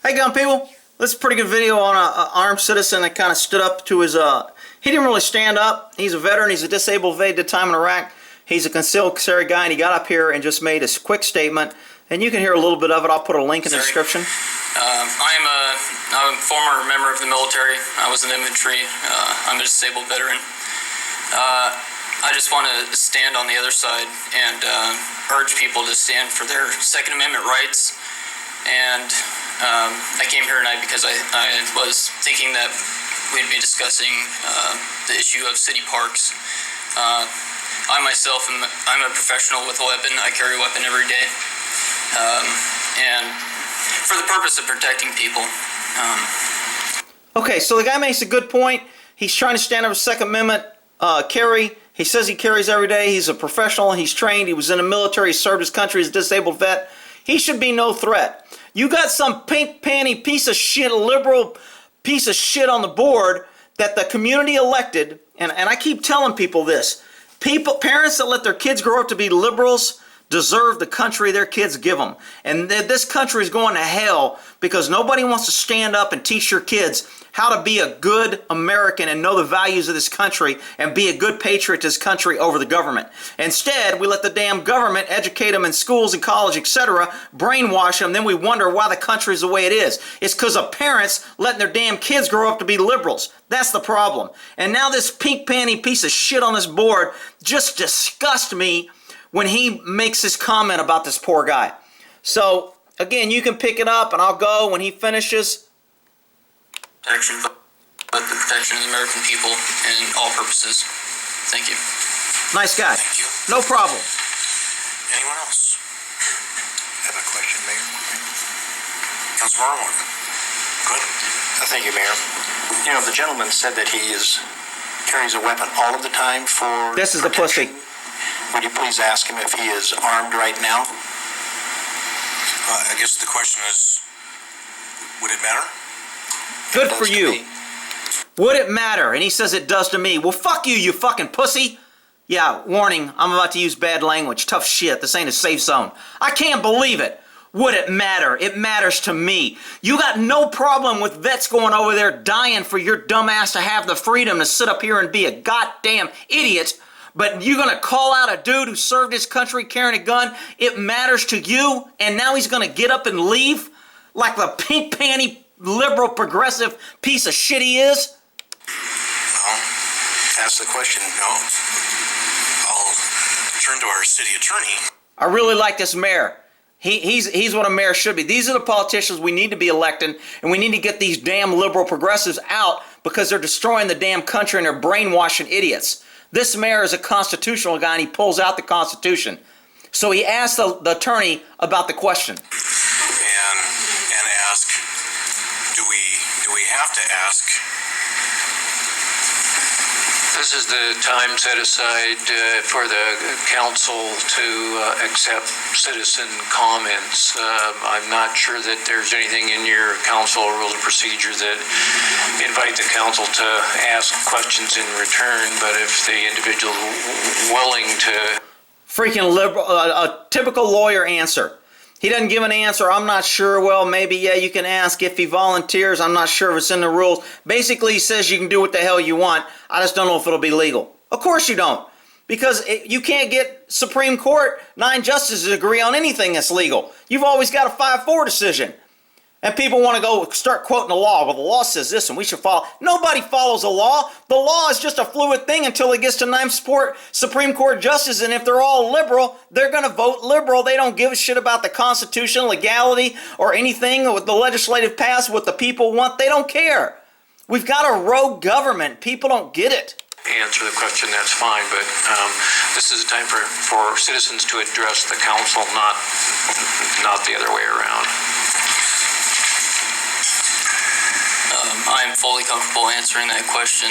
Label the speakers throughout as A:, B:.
A: Hey gun people, this is a pretty good video on an armed citizen that kind of stood up to his, he didn't really stand up. He's a veteran, he's a disabled vet, did time in Iraq. He's a concealed carry guy and he got up here and just made a quick statement. And you can hear a little bit of it. I'll put a link in the description.
B: I'm a former member of the military. I was in infantry. I'm a disabled veteran. I just want to stand on the other side and urge people to stand for their Second Amendment rights. And I came here tonight because I was thinking that we'd be discussing the issue of city parks. I myself I'm a professional with a weapon. I carry a weapon every day. And for the purpose of protecting people.
A: Okay, so the guy makes a good point. He's trying to stand up for Second Amendment carry. He says he carries every day. He's a professional. He's trained. He was in the military. He served his country as a disabled vet. He should be no threat. You got some pink panty piece of shit, liberal piece of shit on the board that the community elected, and I keep telling people this. Parents that let their kids grow up to be liberals deserve the country their kids give them. And this country is going to hell because nobody wants to stand up and teach your kids how to be a good American and know the values of this country and be a good patriot to this country over the government. Instead, we let the damn government educate them in schools and college, etc., brainwash them, then we wonder why the country is the way it is. It's because of parents letting their damn kids grow up to be liberals. That's the problem. And now this pink panty piece of shit on this board just disgusts me when he makes this comment about this poor guy. So, again, you can pick it up and I'll go when he finishes.
B: Protection, but the protection of the American people and all purposes. Thank you.
A: Nice guy.
C: Thank you.
A: No problem.
C: Anyone else have a question, Mayor? Councilmember Morgan. Good. Thank you, Mayor. You know, the gentleman said that he carries a weapon all of the time for
A: This is protection. The pussy.
C: Would you please ask him if he is armed right now?
D: I guess the question is, would it matter?
A: Good for you. Would it matter? And he says it does to me. Well, fuck you, you fucking pussy. Yeah, warning, I'm about to use bad language. Tough shit. This ain't a safe zone. I can't believe it. Would it matter? It matters to me. You got no problem with vets going over there dying for your dumb ass to have the freedom to sit up here and be a goddamn idiot. But you're going to call out a dude who served his country carrying a gun. It matters to you. And now he's going to get up and leave like the pink panty liberal progressive piece of shit he is?
D: Well, ask the question. No. I'll turn to our city attorney.
A: I really like this mayor. He's what a mayor should be. These are the politicians we need to be electing, and we need to get these damn liberal progressives out because they're destroying the damn country and they're brainwashing idiots. This mayor is a constitutional guy and he pulls out the Constitution. So he asked the attorney about the question.
D: And ask, do we have to ask?
E: This is the time set aside for the council to accept citizen comments. I'm not sure that there's anything in your council rules of procedure that invite the council to ask questions in return, but if the individual is willing to...
A: Freaking liberal, a typical lawyer answer. He doesn't give an answer. I'm not sure. Well, maybe, yeah, you can ask if he volunteers. I'm not sure if it's in the rules. Basically, he says you can do what the hell you want. I just don't know if it'll be legal. Of course you don't. Because you can't get Supreme Court 9 justices to agree on anything that's legal. You've always got a 5-4 decision. And people want to go start quoting the law. Well, the law says this and we should follow. Nobody follows the law. The law is just a fluid thing until it gets to 9 Supreme Court justices. And if they're all liberal, they're going to vote liberal. They don't give a shit about the Constitution, legality, or anything with the legislative pass, what the people want. They don't care. We've got a rogue government. People don't get it.
E: Answer the question, that's fine, but this is a time for citizens to address the council, not the other way around.
B: I am fully comfortable answering that question.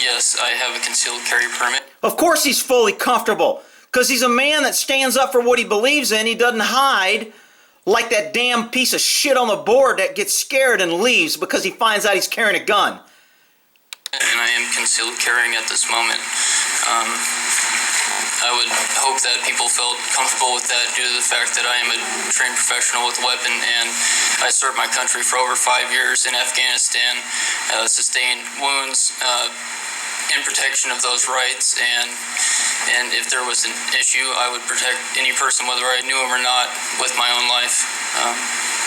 B: Yes, I have a concealed carry permit.
A: Of course he's fully comfortable, because he's a man that stands up for what he believes in. He doesn't hide like that damn piece of shit on the board that gets scared and leaves because he finds out he's carrying a gun.
B: And I am concealed carrying at this moment. I would hope that people felt comfortable with that due to the fact that I am a trained professional with a weapon, and I served my country for over 5 years in Afghanistan, sustained wounds in protection of those rights, and if there was an issue, I would protect any person, whether I knew him or not, with my own life.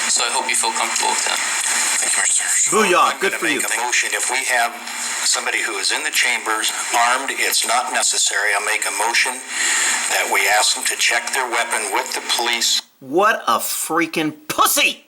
B: So I hope you feel comfortable with that.
D: Thank you, Mr.
A: Booyah, good for you.
C: I'm going to make a motion. If we have somebody who is in the chambers armed, it's not necessary. I'll make a motion that we ask them to check their weapon with the police.
A: What a freaking pussy!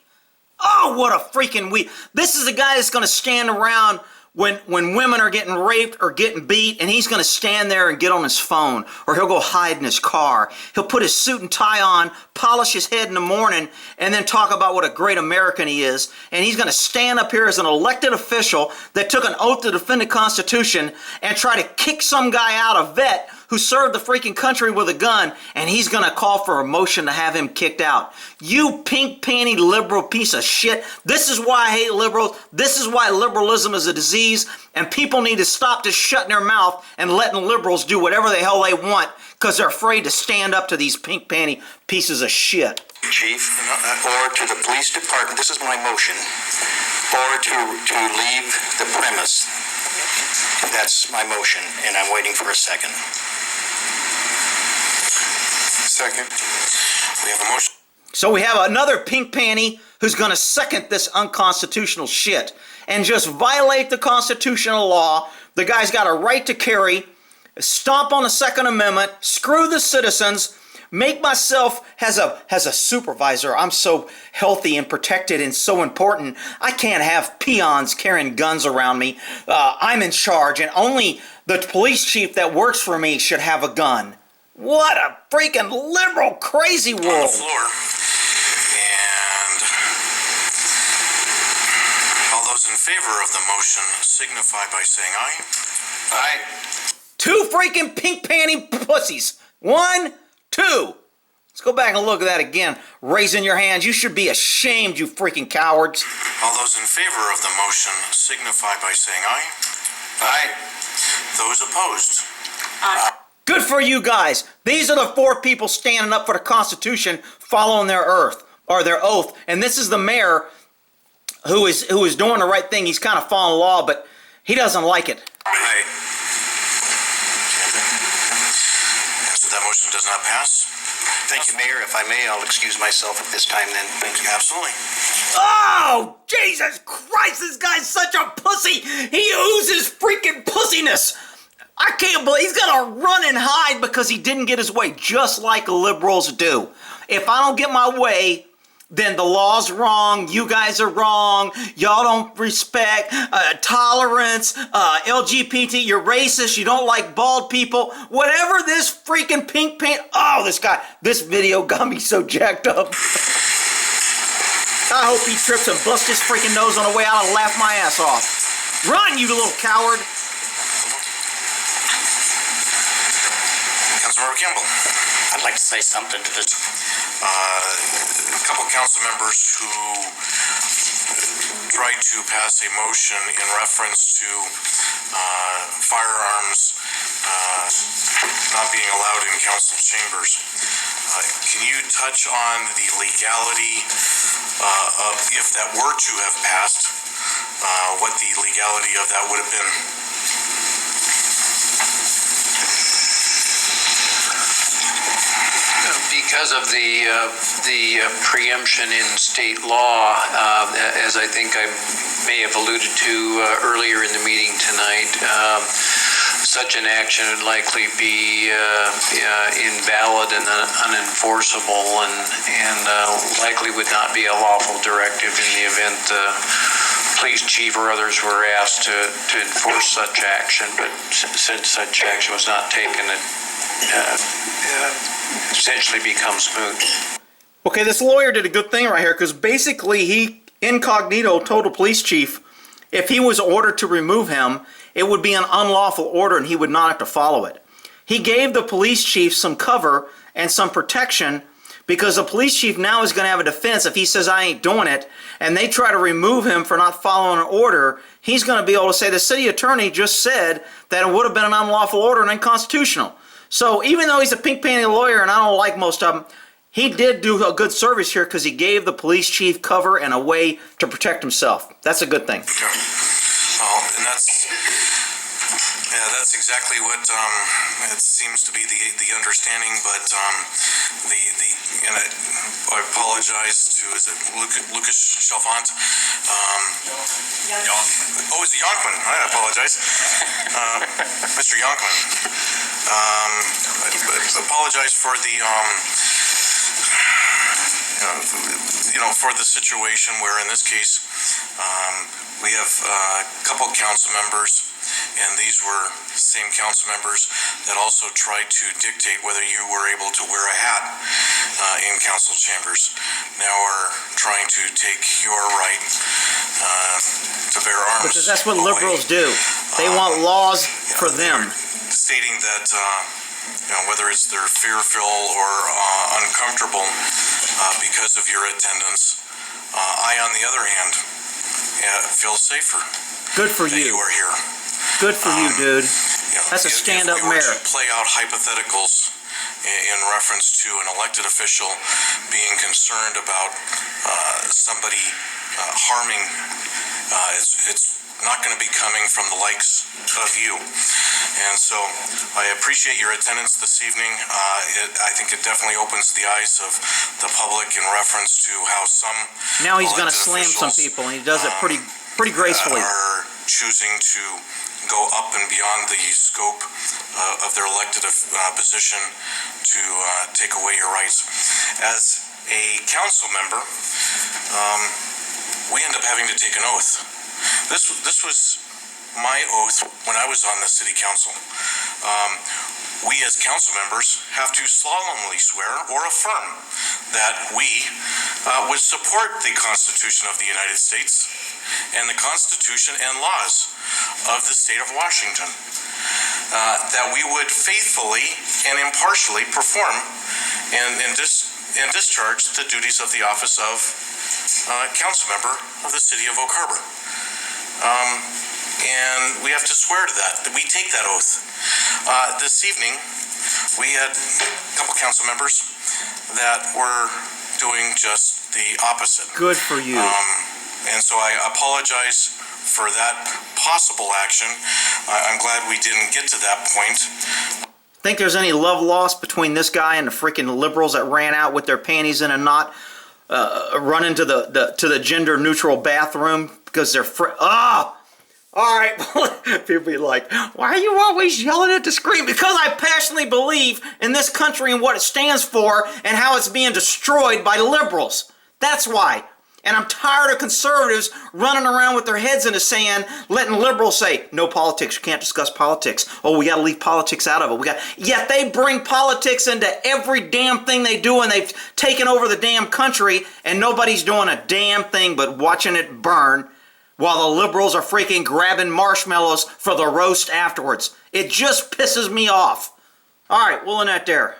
A: Oh, what a freaking This is a guy that's going to stand around when women are getting raped or getting beat, and he's going to stand there and get on his phone, or he'll go hide in his car. He'll put his suit and tie on, polish his head in the morning, and then talk about what a great American he is. And he's going to stand up here as an elected official that took an oath to defend the Constitution and try to kick some guy out, a vet who served the freaking country with a gun, and he's going to call for a motion to have him kicked out. You pink panty liberal piece of shit. This is why I hate liberals. This is why liberalism is a disease, and people need to stop just shutting their mouth and letting liberals do whatever the hell they want because they're afraid to stand up to these pink panty pieces of shit.
C: Chief, or to the police department, this is my motion, or to leave the premise. That's my motion, and I'm waiting for a second.
D: Second. We have a motion.
A: So we have another pink panty who's going to second this unconstitutional shit and just violate the constitutional law. The guy's got a right to carry, stomp on the Second Amendment, screw the citizens, make myself as a supervisor. I'm so healthy and protected and so important. I can't have peons carrying guns around me. I'm in charge, and only the police chief that works for me should have a gun. What a freaking liberal crazy world.
D: On the floor. And all those in favor of the motion signify by saying aye. Aye.
A: Two freaking pink panty pussies. 1, 2. Let's go back and look at that again. Raising your hands. You should be ashamed, you freaking cowards.
D: All those in favor of the motion signify by saying aye. Aye. Those opposed?
F: Aye.
A: Good for you guys. These are the 4 people standing up for the Constitution, following their oath. And this is the mayor who is doing the right thing. He's kind of following law, but he doesn't like it.
D: Aye. So that motion does not pass.
C: Thank you, Mayor. If I may, I'll excuse myself at this time then. Thank you.
D: Absolutely.
A: Oh, Jesus Christ, this guy's such a pussy. He oozes freaking pussiness. I can't believe he's got to run and hide because he didn't get his way, just like liberals do. If I don't get my way, then the law's wrong, you guys are wrong, y'all don't respect tolerance, LGBT, you're racist, you don't like bald people, whatever this freaking pink paint. Oh, this video got me so jacked up. I hope he trips and busts his freaking nose on the way out and laugh my ass off. Run, you little coward.
D: Councilmember Campbell.
F: I'd like to say something to this.
D: A couple council members who tried to pass a motion in reference to firearms not being allowed in council chambers. Can you touch on the legality of, if that were to have passed, what the legality of that would have been?
E: Because of the preemption in state law, as I think I may have alluded to earlier in the meeting tonight, such an action would likely be invalid and unenforceable, and likely would not be a lawful directive in the event the police chief or others were asked to enforce such action. But since such action was not taken, it essentially becomes moot.
A: Okay, this lawyer did a good thing right here, because basically he incognito told the police chief if he was ordered to remove him, it would be an unlawful order and he would not have to follow it. He gave the police chief some cover and some protection, because the police chief now is going to have a defense if he says, I ain't doing it, and they try to remove him for not following an order. He's going to be able to say, the city attorney just said that it would have been an unlawful order and unconstitutional. So even though he's a pink panty lawyer, and I don't like most of them, He did do a good service here because he gave the police chief cover and a way to protect himself. That's a good thing.
D: Yeah. Well, and that's exactly what it seems to be the understanding. But I apologize to, is it Lucas Chalfant? Oh, is it Yonkman? I apologize, Mr. Yonkman. I apologize for the for the situation where, in this case, we have a couple council members, and these were same council members that also tried to dictate whether you were able to wear a hat in council chambers. Now are trying to take your right to bear arms.
A: Because that's what
D: away.
A: liberals do. They want laws for them.
D: Stating that whether it's they're fearful or uncomfortable because of your attendance. I, on the other hand, feel safer.
A: Good for
D: that
A: you.
D: You are here.
A: Good for you, dude. That's a
D: If
A: stand-up
D: we were
A: mayor.
D: to play out hypotheticals in reference to an elected official being concerned about somebody harming, it's not going to be coming from the likes of you. And so I appreciate your attendance this evening. I think it definitely opens the eyes of the public in reference to how some
A: Now he's going to
D: elected
A: slam some
D: officials,
A: people, and he does it pretty gracefully.
D: are choosing to go up and beyond the scope of their elected position to take away your rights. As a council member, we end up having to take an oath. This was my oath when I was on the city council. We as council members have to solemnly swear or affirm that we would support the Constitution of the United States and the Constitution and laws of the state of Washington. That we would faithfully and impartially perform and discharge the duties of the office of council member of the city of Oak Harbor. And we have to swear to that we take that oath. This evening, we had a couple council members that were doing just the opposite.
A: Good for you.
D: And so I apologize for that possible action. I'm glad we didn't get to that point.
A: Think there's any love lost between this guy and the freaking liberals that ran out with their panties in a knot, run into the gender neutral bathroom because they're all right. People be like, why are you always yelling at the screen? Because I passionately believe in this country and what it stands for and how it's being destroyed by liberals. That's why. And I'm tired of conservatives running around with their heads in the sand, letting liberals say, no politics, you can't discuss politics. Oh, we got to leave politics out of it. Yet they bring politics into every damn thing they do, and they've taken over the damn country, and nobody's doing a damn thing but watching it burn while the liberals are freaking grabbing marshmallows for the roast afterwards. It just pisses me off. All right, we'll end that there.